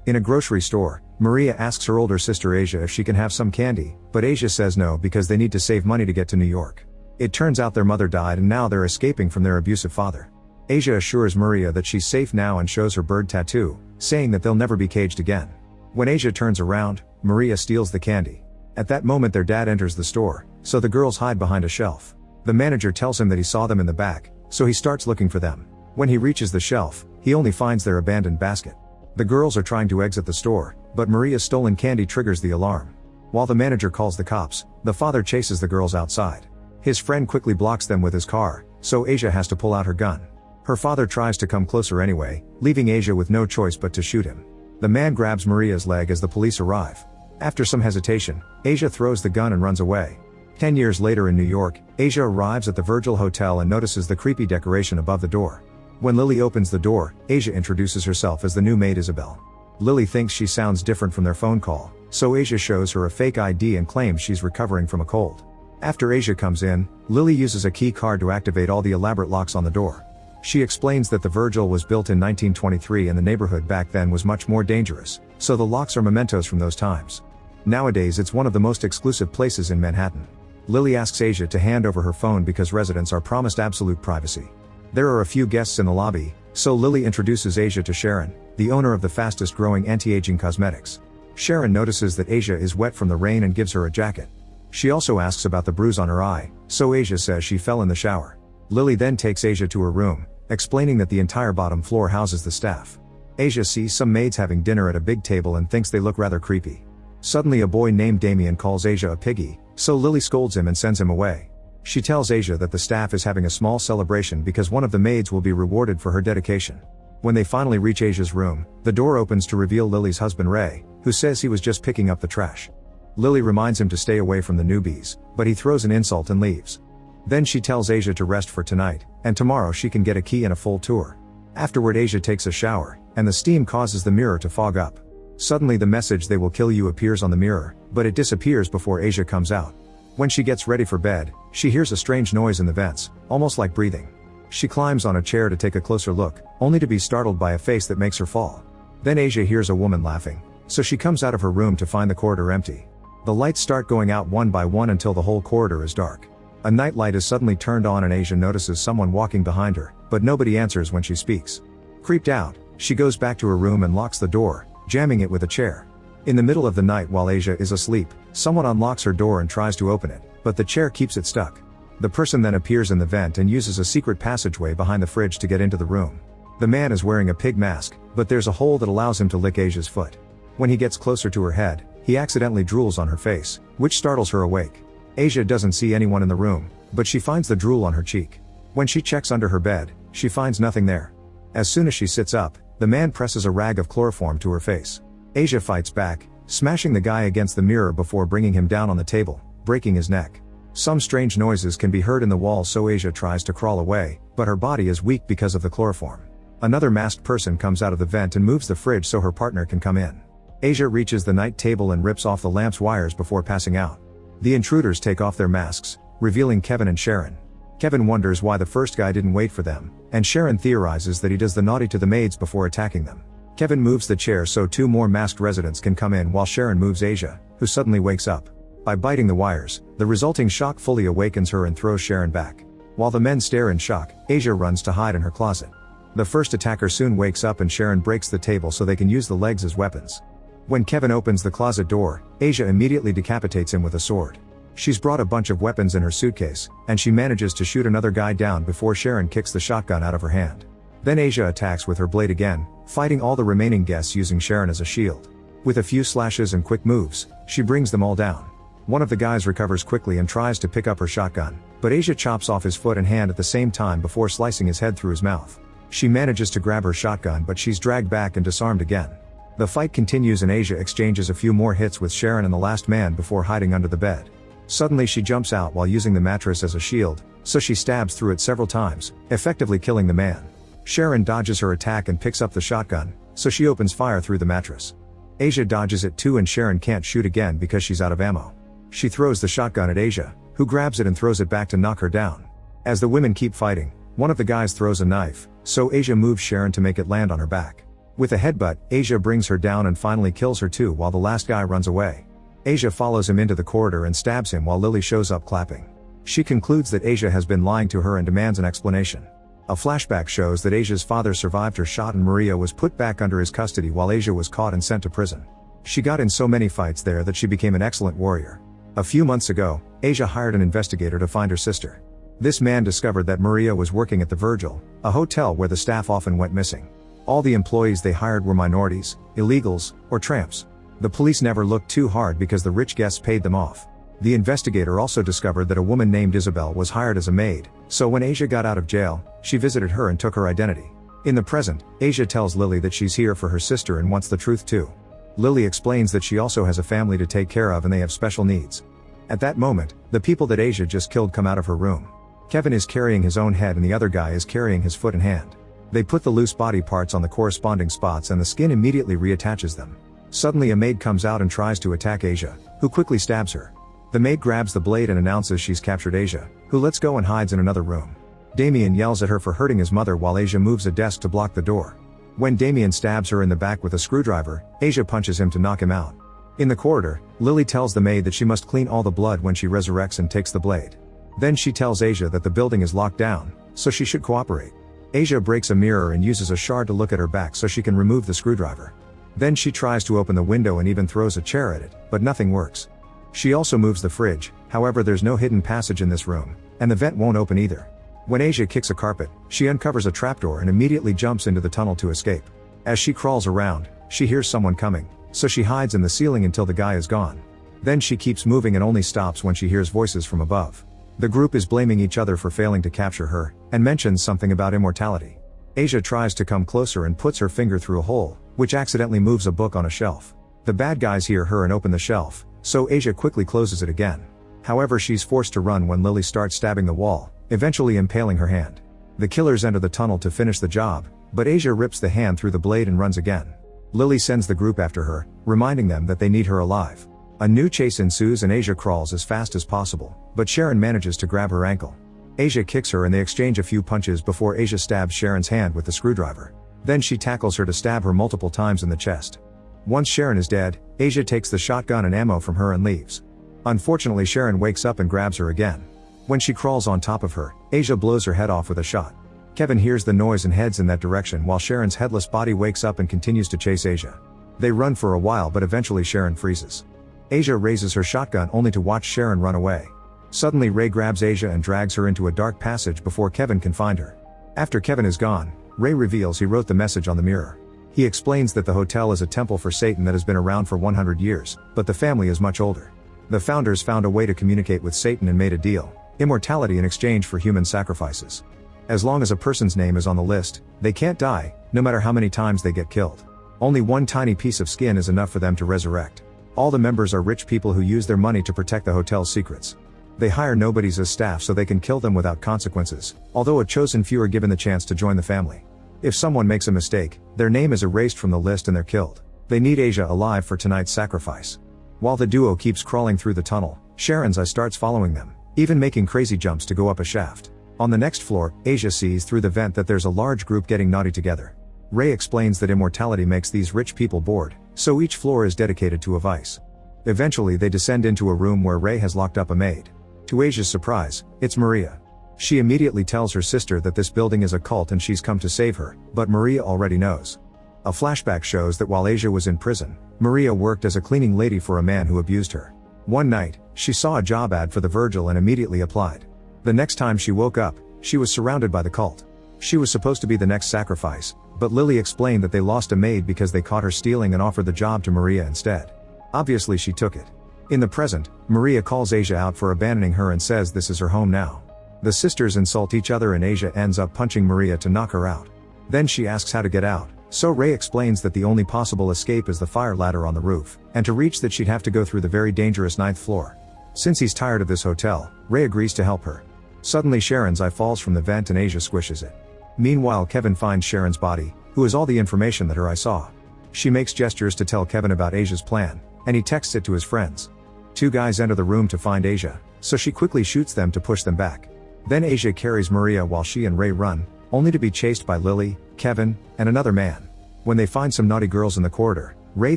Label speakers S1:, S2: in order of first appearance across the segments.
S1: In a grocery store, Maria asks her older sister Asia if she can have some candy, but Asia says no because they need to save money to get to New York. It turns out their mother died and now they're escaping from their abusive father. Asia assures Maria that she's safe now and shows her bird tattoo, saying that they'll never be caged again. When Asia turns around, Maria steals the candy. At that moment their dad enters the store, so the girls hide behind a shelf. The manager tells him that he saw them in the back, so he starts looking for them. When he reaches the shelf, he only finds their abandoned basket. The girls are trying to exit the store, but Maria's stolen candy triggers the alarm. While the manager calls the cops, the father chases the girls outside. His friend quickly blocks them with his car, so Asia has to pull out her gun. Her father tries to come closer anyway, leaving Asia with no choice but to shoot him. The man grabs Maria's leg as the police arrive. After some hesitation, Asia throws the gun and runs away. 10 years later in New York, Asia arrives at the Virgil Hotel and notices the creepy decoration above the door. When Lily opens the door, Asia introduces herself as the new maid Isabel. Lily thinks she sounds different from their phone call, so Asia shows her a fake ID and claims she's recovering from a cold. After Asia comes in, Lily uses a key card to activate all the elaborate locks on the door. She explains that the Virgil was built in 1923 and the neighborhood back then was much more dangerous, so the locks are mementos from those times. Nowadays it's one of the most exclusive places in Manhattan. Lily asks Asia to hand over her phone because residents are promised absolute privacy. There are a few guests in the lobby, so Lily introduces Asia to Sharon, the owner of the fastest growing anti-aging cosmetics. Sharon notices that Asia is wet from the rain and gives her a jacket. She also asks about the bruise on her eye, so Asia says she fell in the shower. Lily then takes Asia to her room, explaining that the entire bottom floor houses the staff. Asia sees some maids having dinner at a big table and thinks they look rather creepy. Suddenly a boy named Damien calls Asia a piggy, so Lily scolds him and sends him away. She tells Asia that the staff is having a small celebration because one of the maids will be rewarded for her dedication. When they finally reach Asia's room, the door opens to reveal Lily's husband Ray, who says he was just picking up the trash. Lily reminds him to stay away from the newbies, but he throws an insult and leaves. Then she tells Asia to rest for tonight, and tomorrow she can get a key and a full tour. Afterward Asia takes a shower, and the steam causes the mirror to fog up. Suddenly the message "they will kill you" appears on the mirror, but it disappears before Asia comes out. When she gets ready for bed, she hears a strange noise in the vents, almost like breathing. She climbs on a chair to take a closer look, only to be startled by a face that makes her fall. Then Asia hears a woman laughing, so she comes out of her room to find the corridor empty. The lights start going out one by one until the whole corridor is dark. A night light is suddenly turned on and Asia notices someone walking behind her, but nobody answers when she speaks. Creeped out, she goes back to her room and locks the door, jamming it with a chair. In the middle of the night while Asia is asleep, someone unlocks her door and tries to open it, but the chair keeps it stuck. The person then appears in the vent and uses a secret passageway behind the fridge to get into the room. The man is wearing a pig mask, but there's a hole that allows him to lick Asia's foot. When he gets closer to her head, he accidentally drools on her face, which startles her awake. Asia doesn't see anyone in the room, but she finds the drool on her cheek. When she checks under her bed, she finds nothing there. As soon as she sits up, the man presses a rag of chloroform to her face. Asia fights back, smashing the guy against the mirror before bringing him down on the table, breaking his neck. Some strange noises can be heard in the wall, so Asia tries to crawl away, but her body is weak because of the chloroform. Another masked person comes out of the vent and moves the fridge so her partner can come in. Asia reaches the night table and rips off the lamp's wires before passing out. The intruders take off their masks, revealing Kevin and Sharon. Kevin wonders why the first guy didn't wait for them, and Sharon theorizes that he does the naughty to the maids before attacking them. Kevin moves the chair so two more masked residents can come in while Sharon moves Asia, who suddenly wakes up. By biting the wires, the resulting shock fully awakens her and throws Sharon back. While the men stare in shock, Asia runs to hide in her closet. The first attacker soon wakes up and Sharon breaks the table so they can use the legs as weapons. When Kevin opens the closet door, Asia immediately decapitates him with a sword. She's brought a bunch of weapons in her suitcase, and she manages to shoot another guy down before Sharon kicks the shotgun out of her hand. Then Asia attacks with her blade again, fighting all the remaining guests using Sharon as a shield. With a few slashes and quick moves, she brings them all down. One of the guys recovers quickly and tries to pick up her shotgun, but Asia chops off his foot and hand at the same time before slicing his head through his mouth. She manages to grab her shotgun, but she's dragged back and disarmed again. The fight continues and Asia exchanges a few more hits with Sharon and the last man before hiding under the bed. Suddenly she jumps out while using the mattress as a shield, so she stabs through it several times, effectively killing the man. Sharon dodges her attack and picks up the shotgun, so she opens fire through the mattress. Asia dodges it too and Sharon can't shoot again because she's out of ammo. She throws the shotgun at Asia, who grabs it and throws it back to knock her down. As the women keep fighting, one of the guys throws a knife, so Asia moves Sharon to make it land on her back. With a headbutt, Asia brings her down and finally kills her too while the last guy runs away. Asia follows him into the corridor and stabs him while Lily shows up clapping. She concludes that Asia has been lying to her and demands an explanation. A flashback shows that Asia's father survived her shot and Maria was put back under his custody while Asia was caught and sent to prison. She got in so many fights there that she became an excellent warrior. A few months ago, Asia hired an investigator to find her sister. This man discovered that Maria was working at the Virgil, a hotel where the staff often went missing. All the employees they hired were minorities, illegals, or tramps. The police never looked too hard because the rich guests paid them off. The investigator also discovered that a woman named Isabel was hired as a maid, so when Asia got out of jail, she visited her and took her identity. In the present, Asia tells Lily that she's here for her sister and wants the truth too. Lily explains that she also has a family to take care of and they have special needs. At that moment, the people that Asia just killed come out of her room. Kevin is carrying his own head and the other guy is carrying his foot and hand. They put the loose body parts on the corresponding spots and the skin immediately reattaches them. Suddenly a maid comes out and tries to attack Asia, who quickly stabs her. The maid grabs the blade and announces she's captured Asia, who lets go and hides in another room. Damien yells at her for hurting his mother while Asia moves a desk to block the door. When Damien stabs her in the back with a screwdriver, Asia punches him to knock him out. In the corridor, Lily tells the maid that she must clean all the blood when she resurrects and takes the blade. Then she tells Asia that the building is locked down, so she should cooperate. Asia breaks a mirror and uses a shard to look at her back so she can remove the screwdriver. Then she tries to open the window and even throws a chair at it, but nothing works. She also moves the fridge, however there's no hidden passage in this room, and the vent won't open either. When Asia kicks a carpet, she uncovers a trapdoor and immediately jumps into the tunnel to escape. As she crawls around, she hears someone coming, so she hides in the ceiling until the guy is gone. Then she keeps moving and only stops when she hears voices from above. The group is blaming each other for failing to capture her, and mentions something about immortality. Asia tries to come closer and puts her finger through a hole, which accidentally moves a book on a shelf. The bad guys hear her and open the shelf, so Asia quickly closes it again. However, she's forced to run when Lily starts stabbing the wall, eventually impaling her hand. The killers enter the tunnel to finish the job, but Asia rips the hand through the blade and runs again. Lily sends the group after her, reminding them that they need her alive. A new chase ensues and Asia crawls as fast as possible, but Sharon manages to grab her ankle. Asia kicks her and they exchange a few punches before Asia stabs Sharon's hand with the screwdriver. Then she tackles her to stab her multiple times in the chest. Once Sharon is dead, Asia takes the shotgun and ammo from her and leaves. Unfortunately, Sharon wakes up and grabs her again. When she crawls on top of her, Asia blows her head off with a shot. Kevin hears the noise and heads in that direction while Sharon's headless body wakes up and continues to chase Asia. They run for a while but eventually Sharon freezes. Asia raises her shotgun only to watch Sharon run away. Suddenly Ray grabs Asia and drags her into a dark passage before Kevin can find her. After Kevin is gone, Ray reveals he wrote the message on the mirror. He explains that the hotel is a temple for Satan that has been around for 100 years, but the family is much older. The founders found a way to communicate with Satan and made a deal: immortality in exchange for human sacrifices. As long as a person's name is on the list, they can't die, no matter how many times they get killed. Only one tiny piece of skin is enough for them to resurrect. All the members are rich people who use their money to protect the hotel's secrets. They hire nobodies as staff so they can kill them without consequences, although a chosen few are given the chance to join the family. If someone makes a mistake, their name is erased from the list and they're killed. They need Asia alive for tonight's sacrifice. While the duo keeps crawling through the tunnel, Sharon's eye starts following them, even making crazy jumps to go up a shaft. On the next floor, Asia sees through the vent that there's a large group getting naughty together. Ray explains that immortality makes these rich people bored, so each floor is dedicated to a vice. Eventually they descend into a room where Ray has locked up a maid. To Asia's surprise, it's Maria. She immediately tells her sister that this building is a cult and she's come to save her, but Maria already knows. A flashback shows that while Asia was in prison, Maria worked as a cleaning lady for a man who abused her. One night, she saw a job ad for the Virgil and immediately applied. The next time she woke up, she was surrounded by the cult. She was supposed to be the next sacrifice, but Lily explained that they lost a maid because they caught her stealing and offered the job to Maria instead. Obviously she took it. In the present, Maria calls Asia out for abandoning her and says this is her home now. The sisters insult each other and Asia ends up punching Maria to knock her out. Then she asks how to get out, so Ray explains that the only possible escape is the fire ladder on the roof, and to reach that she'd have to go through the very dangerous 9th floor. Since he's tired of this hotel, Ray agrees to help her. Suddenly Sharon's eye falls from the vent and Asia squishes it. Meanwhile Kevin finds Sharon's body, who has all the information that her eye saw. She makes gestures to tell Kevin about Asia's plan, and he texts it to his friends. Two guys enter the room to find Asia, so she quickly shoots them to push them back. Then Asia carries Maria while she and Ray run, only to be chased by Lily, Kevin, and another man. When they find some naughty girls in the corridor, Ray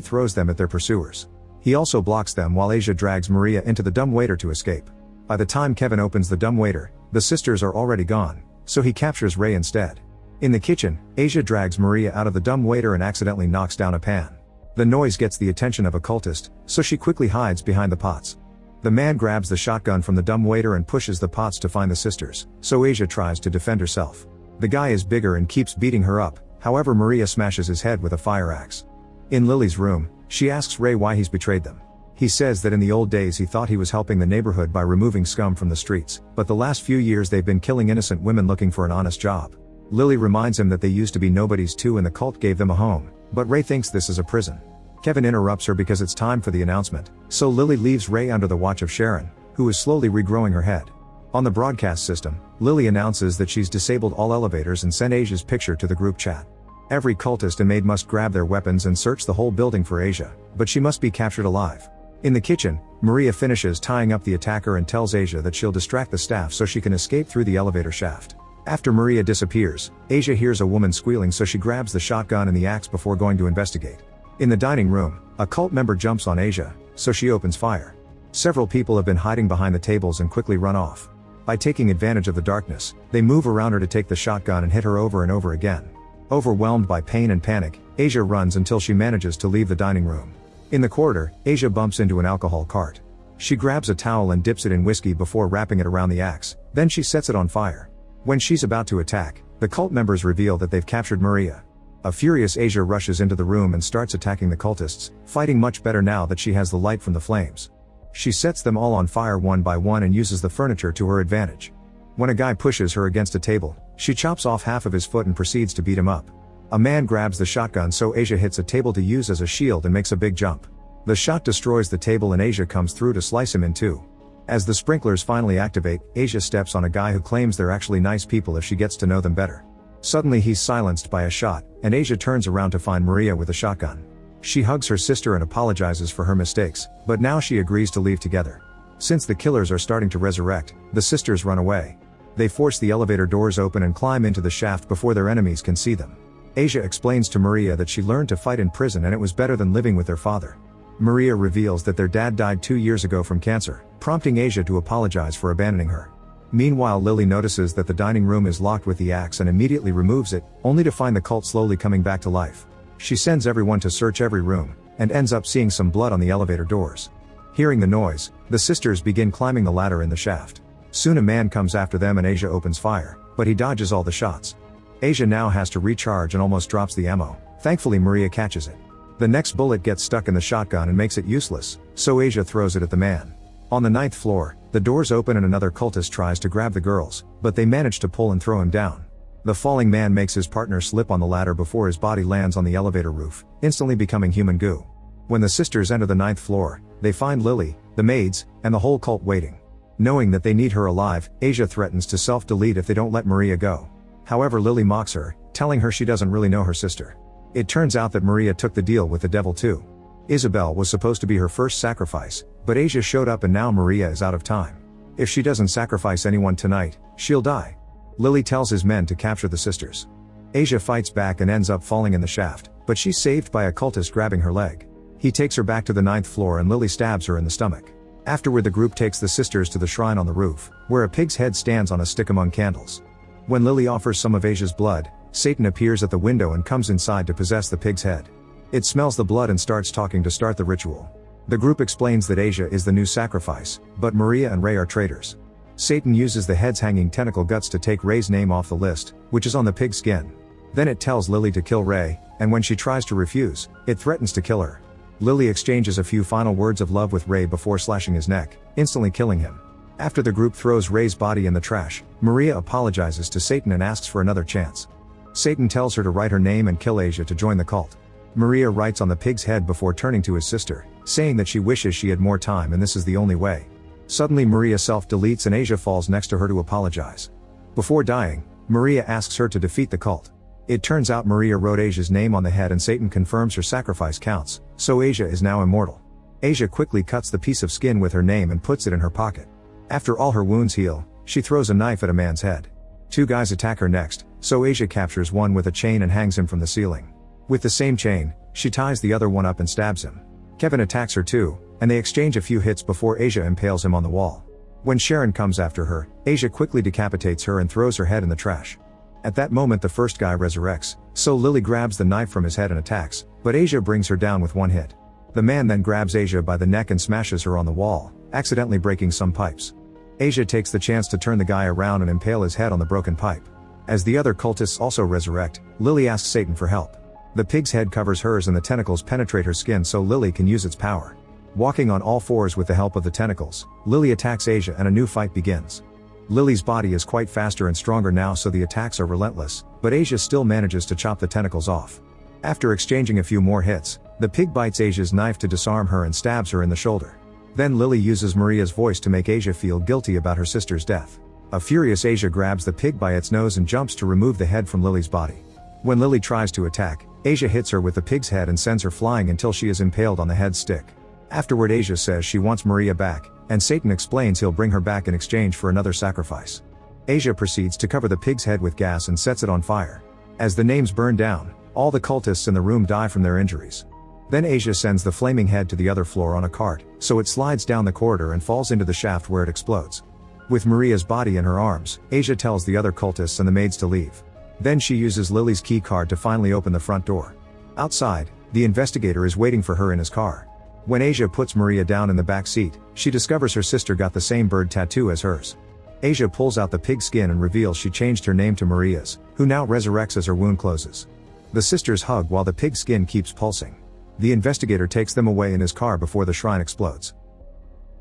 S1: throws them at their pursuers. He also blocks them while Asia drags Maria into the dumbwaiter to escape. By the time Kevin opens the dumbwaiter, the sisters are already gone, so he captures Ray instead. In the kitchen, Asia drags Maria out of the dumbwaiter and accidentally knocks down a pan. The noise gets the attention of a cultist, so she quickly hides behind the pots. The man grabs the shotgun from the dumbwaiter and pushes the pots to find the sisters, so Asia tries to defend herself. The guy is bigger and keeps beating her up, however Maria smashes his head with a fire axe. In Lily's room, she asks Ray why he's betrayed them. He says that in the old days he thought he was helping the neighborhood by removing scum from the streets, but the last few years they've been killing innocent women looking for an honest job. Lily reminds him that they used to be nobodies too and the cult gave them a home, but Ray thinks this is a prison. Kevin interrupts her because it's time for the announcement, so Lily leaves Ray under the watch of Sharon, who is slowly regrowing her head. On the broadcast system, Lily announces that she's disabled all elevators and sent Asia's picture to the group chat. Every cultist and maid must grab their weapons and search the whole building for Asia, but she must be captured alive. In the kitchen, Maria finishes tying up the attacker and tells Asia that she'll distract the staff so she can escape through the elevator shaft. After Maria disappears, Asia hears a woman squealing, so she grabs the shotgun and the axe before going to investigate. In the dining room, a cult member jumps on Asia, so she opens fire. Several people have been hiding behind the tables and quickly run off. By taking advantage of the darkness, they move around her to take the shotgun and hit her over and over again. Overwhelmed by pain and panic, Asia runs until she manages to leave the dining room. In the corridor, Asia bumps into an alcohol cart. She grabs a towel and dips it in whiskey before wrapping it around the axe, then she sets it on fire. When she's about to attack, the cult members reveal that they've captured Maria. A furious Asia rushes into the room and starts attacking the cultists, fighting much better now that she has the light from the flames. She sets them all on fire one by one and uses the furniture to her advantage. When a guy pushes her against a table, she chops off half of his foot and proceeds to beat him up. A man grabs the shotgun, so Asia hits a table to use as a shield and makes a big jump. The shot destroys the table and Asia comes through to slice him in two. As the sprinklers finally activate, Asia steps on a guy who claims they're actually nice people if she gets to know them better. Suddenly he's silenced by a shot, and Asia turns around to find Maria with a shotgun. She hugs her sister and apologizes for her mistakes, but now she agrees to leave together. Since the killers are starting to resurrect, the sisters run away. They force the elevator doors open and climb into the shaft before their enemies can see them. Asia explains to Maria that she learned to fight in prison and it was better than living with their father. Maria reveals that their dad died 2 years ago from cancer, prompting Asia to apologize for abandoning her. Meanwhile, Lily notices that the dining room is locked with the axe and immediately removes it, only to find the cult slowly coming back to life. She sends everyone to search every room, and ends up seeing some blood on the elevator doors. Hearing the noise, the sisters begin climbing the ladder in the shaft. Soon a man comes after them and Asia opens fire, but he dodges all the shots. Asia now has to recharge and almost drops the ammo. Thankfully Maria catches it. The next bullet gets stuck in the shotgun and makes it useless, so Asia throws it at the man. On the 9th floor, the doors open and another cultist tries to grab the girls, but they manage to pull and throw him down. The falling man makes his partner slip on the ladder before his body lands on the elevator roof, instantly becoming human goo. When the sisters enter the 9th floor, they find Lily, the maids, and the whole cult waiting. Knowing that they need her alive, Asia threatens to self-delete if they don't let Maria go. However, Lily mocks her, telling her she doesn't really know her sister. It turns out that Maria took the deal with the devil too. Isabel was supposed to be her first sacrifice, but Asia showed up and now Maria is out of time. If she doesn't sacrifice anyone tonight, she'll die. Lily tells his men to capture the sisters. Asia fights back and ends up falling in the shaft, but she's saved by a cultist grabbing her leg. He takes her back to the 9th floor and Lily stabs her in the stomach. Afterward, the group takes the sisters to the shrine on the roof, where a pig's head stands on a stick among candles. When Lily offers some of Asia's blood, Satan appears at the window and comes inside to possess the pig's head. It smells the blood and starts talking to start the ritual. The group explains that Asia is the new sacrifice, but Maria and Ray are traitors. Satan uses the head's hanging tentacle guts to take Ray's name off the list, which is on the pig's skin. Then it tells Lily to kill Ray, and when she tries to refuse, it threatens to kill her. Lily exchanges a few final words of love with Ray before slashing his neck, instantly killing him. After the group throws Ray's body in the trash, Maria apologizes to Satan and asks for another chance. Satan tells her to write her name and kill Asia to join the cult. Maria writes on the pig's head before turning to his sister, saying that she wishes she had more time and this is the only way. Suddenly Maria self-deletes and Asia falls next to her to apologize. Before dying, Maria asks her to defeat the cult. It turns out Maria wrote Asia's name on the head and Satan confirms her sacrifice counts, so Asia is now immortal. Asia quickly cuts the piece of skin with her name and puts it in her pocket. After all her wounds heal, she throws a knife at a man's head. 2 guys attack her next, so Asia captures one with a chain and hangs him from the ceiling. With the same chain, she ties the other one up and stabs him. Kevin attacks her too, and they exchange a few hits before Asia impales him on the wall. When Sharon comes after her, Asia quickly decapitates her and throws her head in the trash. At that moment the first guy resurrects, so Lily grabs the knife from his head and attacks, but Asia brings her down with one hit. The man then grabs Asia by the neck and smashes her on the wall, accidentally breaking some pipes. Asia takes the chance to turn the guy around and impale his head on the broken pipe. As the other cultists also resurrect, Lily asks Satan for help. The pig's head covers hers and the tentacles penetrate her skin so Lily can use its power. Walking on all fours with the help of the tentacles, Lily attacks Asia and a new fight begins. Lily's body is quite faster and stronger now so the attacks are relentless, but Asia still manages to chop the tentacles off. After exchanging a few more hits, the pig bites Asia's knife to disarm her and stabs her in the shoulder. Then Lily uses Maria's voice to make Asia feel guilty about her sister's death. A furious Asia grabs the pig by its nose and jumps to remove the head from Lily's body. When Lily tries to attack, Asia hits her with the pig's head and sends her flying until she is impaled on the head stick. Afterward Asia says she wants Maria back, and Satan explains he'll bring her back in exchange for another sacrifice. Asia proceeds to cover the pig's head with gas and sets it on fire. As the names burn down, all the cultists in the room die from their injuries. Then Asia sends the flaming head to the other floor on a cart, so it slides down the corridor and falls into the shaft where it explodes. With Maria's body in her arms, Asia tells the other cultists and the maids to leave. Then she uses Lily's key card to finally open the front door. Outside, the investigator is waiting for her in his car. When Asia puts Maria down in the back seat, she discovers her sister got the same bird tattoo as hers. Asia pulls out the pig skin and reveals she changed her name to Maria's, who now resurrects as her wound closes. The sisters hug while the pig skin keeps pulsing. The investigator takes them away in his car before the shrine explodes.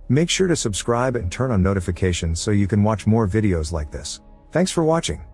S1: Make sure to subscribe and turn on notifications so you can watch more videos like this. Thanks for watching.